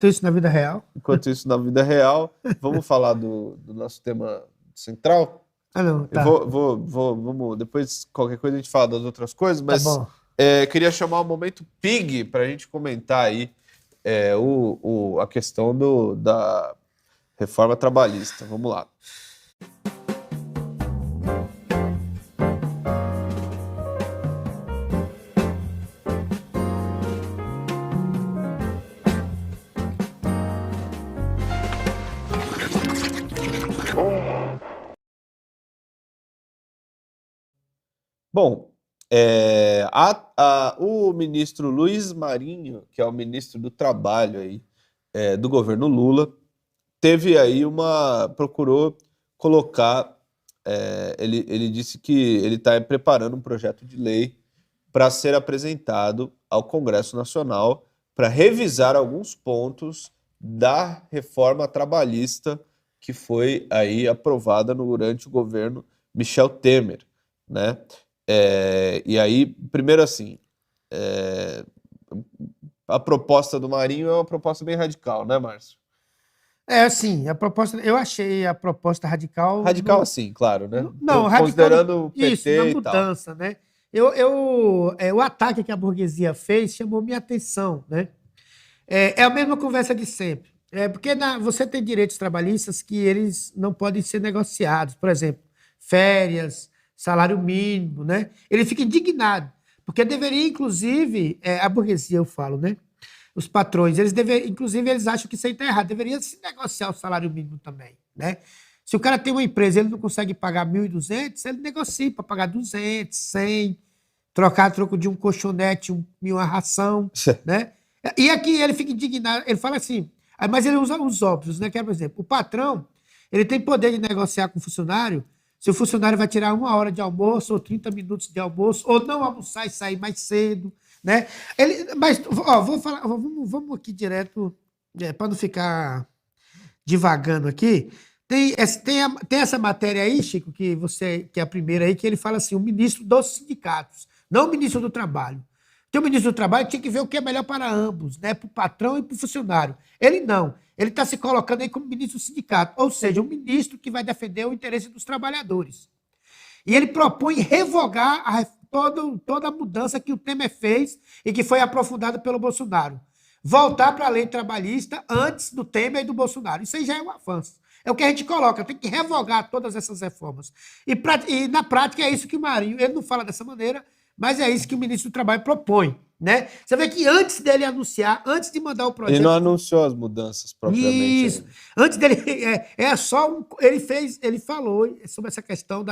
Isso na vida real? Enquanto isso, na vida real, vamos falar do nosso tema central? Ah, não, Eu tá. vamos, depois, qualquer coisa, a gente fala das outras coisas, Tá mas bom. queria chamar o momento Pig para a gente comentar aí a questão da reforma trabalhista. Vamos lá. Bom, o ministro Luiz Marinho, que é o ministro do Trabalho aí, do governo Lula, procurou colocar, ele disse que ele está preparando um projeto de lei para ser apresentado ao Congresso Nacional para revisar alguns pontos da reforma trabalhista que foi aí aprovada durante o governo Michel Temer, né? E aí, primeiro assim, a proposta do Marinho é uma proposta bem radical, né, Márcio? Assim, eu achei a proposta radical. Radical assim, claro, né? Não, radical Considerando o isso, na PT e tal. mudança, né? O ataque que a burguesia fez chamou minha atenção, né? É a mesma conversa de sempre. Porque você tem direitos trabalhistas que eles não podem ser negociados. Por exemplo, férias, salário mínimo, né? Ele fica indignado, porque deveria, inclusive, a burguesia, eu falo, né? Os patrões, inclusive, eles acham que isso aí está errado. Deveria se negociar o salário mínimo também, né? Se o cara tem uma empresa e ele não consegue pagar 1.200, ele negocia para pagar 200, 100, trocar a troco de um colchonete e uma ração, né? E aqui ele fica indignado, ele fala assim, mas ele usa os óbvios, né? Que é, por exemplo, o patrão, ele tem poder de negociar com o funcionário se o funcionário vai tirar 1 hora de almoço ou 30 minutos de almoço, ou não almoçar e sair mais cedo, né? Mas, ó, vou falar, vamos aqui direto, para não ficar divagando aqui. Tem essa matéria aí, Chico, que é a primeira aí, que ele fala assim, o ministro dos sindicatos, não o ministro do trabalho. Porque o ministro do trabalho tinha que ver o que é melhor para ambos, né? Para o patrão e para o funcionário. Ele não. Ele está se colocando aí como ministro do sindicato, ou seja, um ministro que vai defender o interesse dos trabalhadores. E ele propõe revogar toda a mudança que o Temer fez e que foi aprofundada pelo Bolsonaro. Voltar para a lei trabalhista antes do Temer e do Bolsonaro. Isso aí já é um avanço. É o que a gente coloca, tem que revogar todas essas reformas. E na prática é isso que o Marinho, ele não fala dessa maneira, mas é isso que o ministro do Trabalho propõe, né? Você vê que antes dele anunciar, antes de mandar o projeto... Ele não anunciou as mudanças propriamente Isso. ainda. Antes dele, ele falou sobre essa questão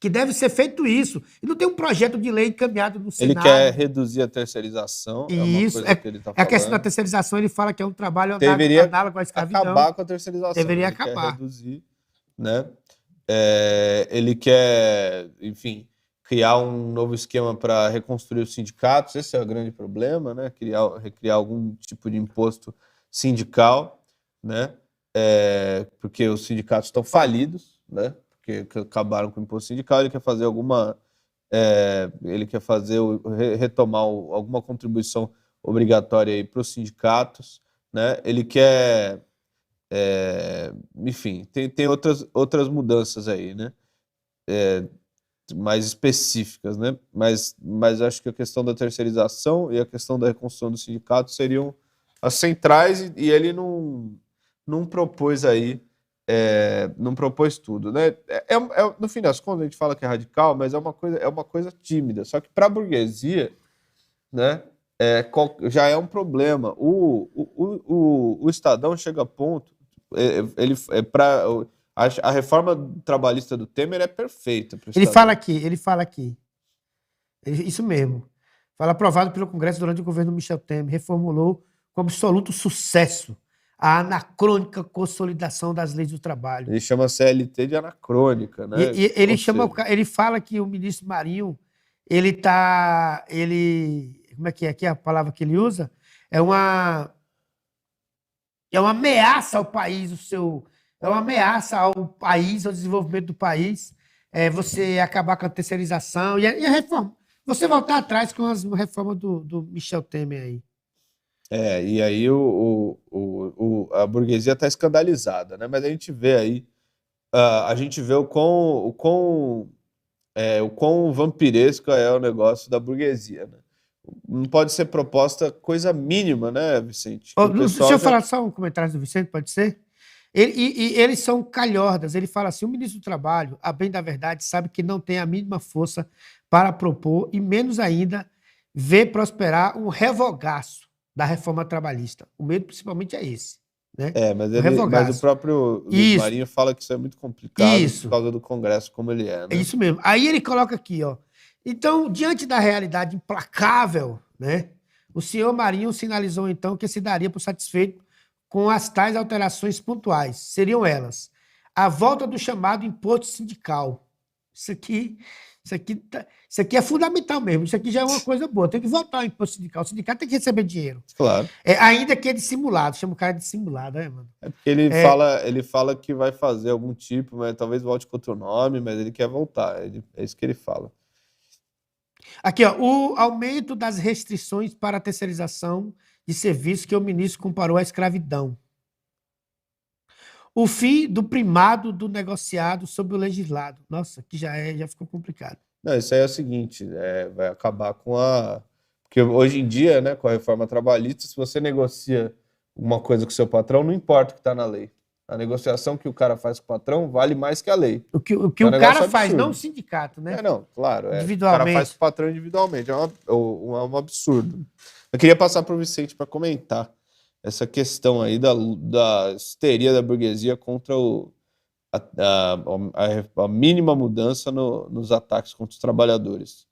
que deve ser feito isso. E não tem um projeto de lei encaminhado no Ele Senado. quer reduzir a terceirização, é uma Isso. coisa que ele está A questão da falando. terceirização, ele fala que é um trabalho Deveria análogo à escravidão. acabar com a terceirização. Deveria ele acabar. Quer reduzir, né? Ele quer, enfim, criar um novo esquema para reconstruir os sindicatos. Esse é o grande problema, né? Recriar algum tipo de imposto sindical, né? Porque os sindicatos estão falidos, né? Porque acabaram com o imposto sindical. Ele quer fazer retomar alguma contribuição obrigatória para os sindicatos, né? Ele quer, enfim, tem outras mudanças aí, né? Mais específicas, né? Mas acho que a questão da terceirização e a questão da reconstrução do sindicato seriam as centrais, e ele não propôs aí, não propôs tudo, né? No fim das contas, a gente fala que é radical, mas é uma coisa tímida. Só que para a burguesia, né, já é um problema. O Estadão chega a ponto, a reforma trabalhista do Temer é perfeita. Ele fala aqui. Isso mesmo. Fala aprovado pelo Congresso durante o governo Michel Temer, reformulou com absoluto sucesso a anacrônica consolidação das leis do trabalho. Ele chama a CLT de anacrônica, né? Ele fala que o ministro Marinho, como é que é a palavra que ele usa? É uma ameaça ao país, é uma ameaça ao país, ao desenvolvimento do país, você acabar com a terceirização e a reforma. Você voltar atrás com as reformas do Michel Temer aí. E aí a burguesia está escandalizada, né? Mas a gente vê aí, a gente vê o quão vampiresco é o negócio da burguesia, né? Não pode ser proposta coisa mínima, né, Vicente? Que Ó, o deixa pessoal eu já. falar só um comentário do Vicente, pode ser? E eles são calhordas. Ele fala assim: o ministro do Trabalho, a bem da verdade, sabe que não tem a mínima força para propor, e menos ainda ver prosperar um revogaço da reforma trabalhista. O medo, principalmente, é esse, né? Um Mas o revogaço. próprio Luiz Isso, Marinho fala que isso é muito complicado por isso. causa do Congresso como ele é, É né? isso mesmo. Aí ele coloca aqui, ó. Então, diante da realidade implacável, né? O senhor Marinho sinalizou então que se daria por satisfeito com as tais alterações pontuais. Seriam elas: a volta do chamado imposto sindical. Isso aqui, isso aqui é fundamental mesmo. Isso aqui já é uma coisa boa. Tem que voltar o imposto sindical. O sindicato tem que receber dinheiro. Claro. Ainda que é dissimulado. Chama o cara de dissimulado, né, mano? É porque ele fala que vai fazer algum tipo, mas talvez volte com outro nome, mas ele quer voltar. É isso que ele fala. Aqui, ó, o aumento das restrições para a terceirização de serviços que o ministro comparou à escravidão. O fim do primado do negociado sobre o legislado. Nossa, aqui já ficou complicado. Não, isso aí é o seguinte, vai acabar com a. Porque hoje em dia, né, com a reforma trabalhista, se você negocia uma coisa com o seu patrão, não importa o que está na lei. A negociação que o cara faz com o patrão vale mais que a lei. O que É um o cara negócio faz, não o absurdo. sindicato, né? Não, claro. O cara faz com Individualmente. o patrão individualmente. É um absurdo. Eu queria passar para o Vicente para comentar essa questão aí da histeria da burguesia contra a mínima mudança nos ataques contra os trabalhadores.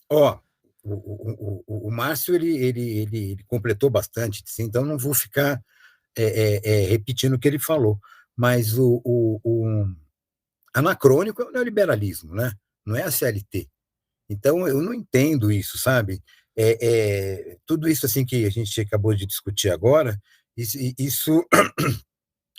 Ó, o Márcio ele completou bastante, assim, então não vou ficar repetindo o que ele falou, mas o anacrônico é o neoliberalismo, né? Não é a CLT. Então eu não entendo isso, sabe? Tudo isso assim que a gente acabou de discutir agora, isso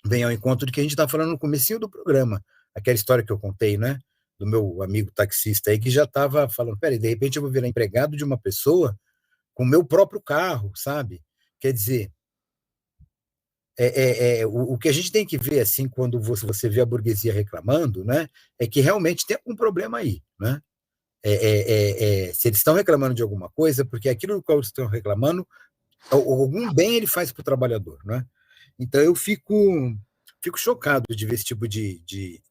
vem ao encontro do que a gente está falando no comecinho do programa, aquela história que eu contei, né? Do meu amigo taxista aí que já estava falando, peraí, de repente eu vou virar empregado de uma pessoa com o meu próprio carro, sabe? Quer dizer, o que a gente tem que ver assim quando você vê a burguesia reclamando, né? É que realmente tem algum problema aí, né? Se eles estão reclamando de alguma coisa, porque aquilo do qual eles estão reclamando, algum bem ele faz para o trabalhador, né? Então eu fico chocado de ver esse tipo de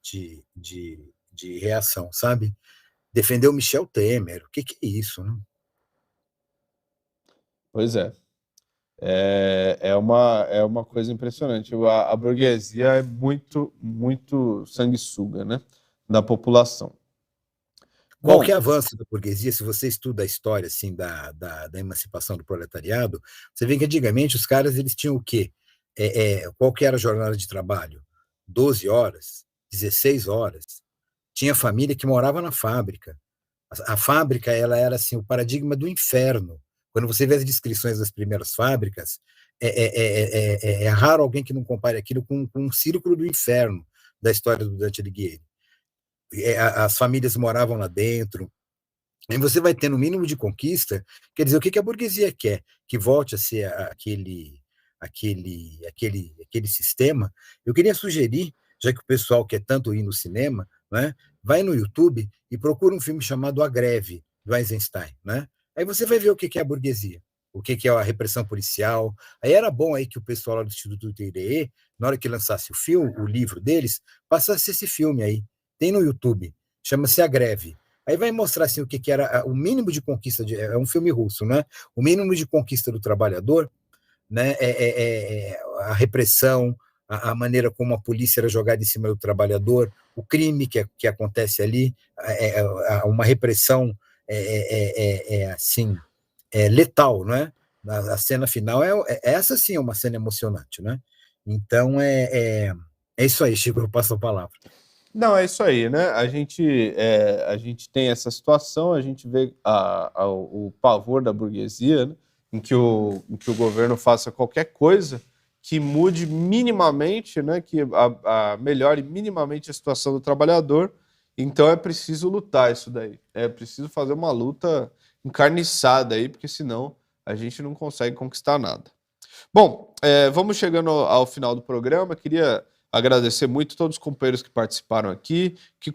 reação, sabe? Defender o Michel Temer, o que é isso, né? Pois é. É uma coisa impressionante. A burguesia é muito, muito sanguessuga, né? Da população. Qualquer Bom, avanço da burguesia, se você estuda a história assim da emancipação do proletariado, você vê que antigamente os caras eles tinham o quê? Qual que era a jornada de trabalho? 12 horas, 16 horas. Tinha família que morava na fábrica. A fábrica ela era assim o paradigma do inferno. Quando você vê as descrições das primeiras fábricas, é raro alguém que não compare aquilo com um círculo do inferno da história do Dante Alighieri. As famílias moravam lá dentro. E você vai ter no mínimo de conquista, quer dizer, o que a burguesia quer? Que volte a ser aquele sistema. Eu queria sugerir, já que o pessoal quer tanto ir no cinema, né, vai no YouTube e procura um filme chamado A Greve, do Eisenstein. Né? Aí você vai ver o que é a burguesia, o que é a repressão policial. Aí era bom aí que o pessoal lá do Instituto IDE, na hora que lançasse o filme, o livro deles, passasse esse filme aí. Tem no YouTube, chama-se A Greve. Aí vai mostrar assim, o que era o mínimo de conquista, é um filme russo, né? O mínimo de conquista do trabalhador, né? A repressão, a maneira como a polícia era jogada em cima do trabalhador, o crime que acontece ali, uma repressão assim, letal, né? A cena final essa sim é uma cena emocionante, né? Então é isso aí, Chico, eu passo a palavra. não, é isso aí, né? A gente tem essa situação, a gente vê o pavor da burguesia, né? em que o governo faça qualquer coisa que mude minimamente, né? Que melhore minimamente a situação do trabalhador. Então é preciso lutar isso daí. É preciso fazer uma luta encarniçada aí, porque senão a gente não consegue conquistar nada. Bom, vamos chegando ao final do programa. Queria agradecer muito todos os companheiros que participaram aqui, que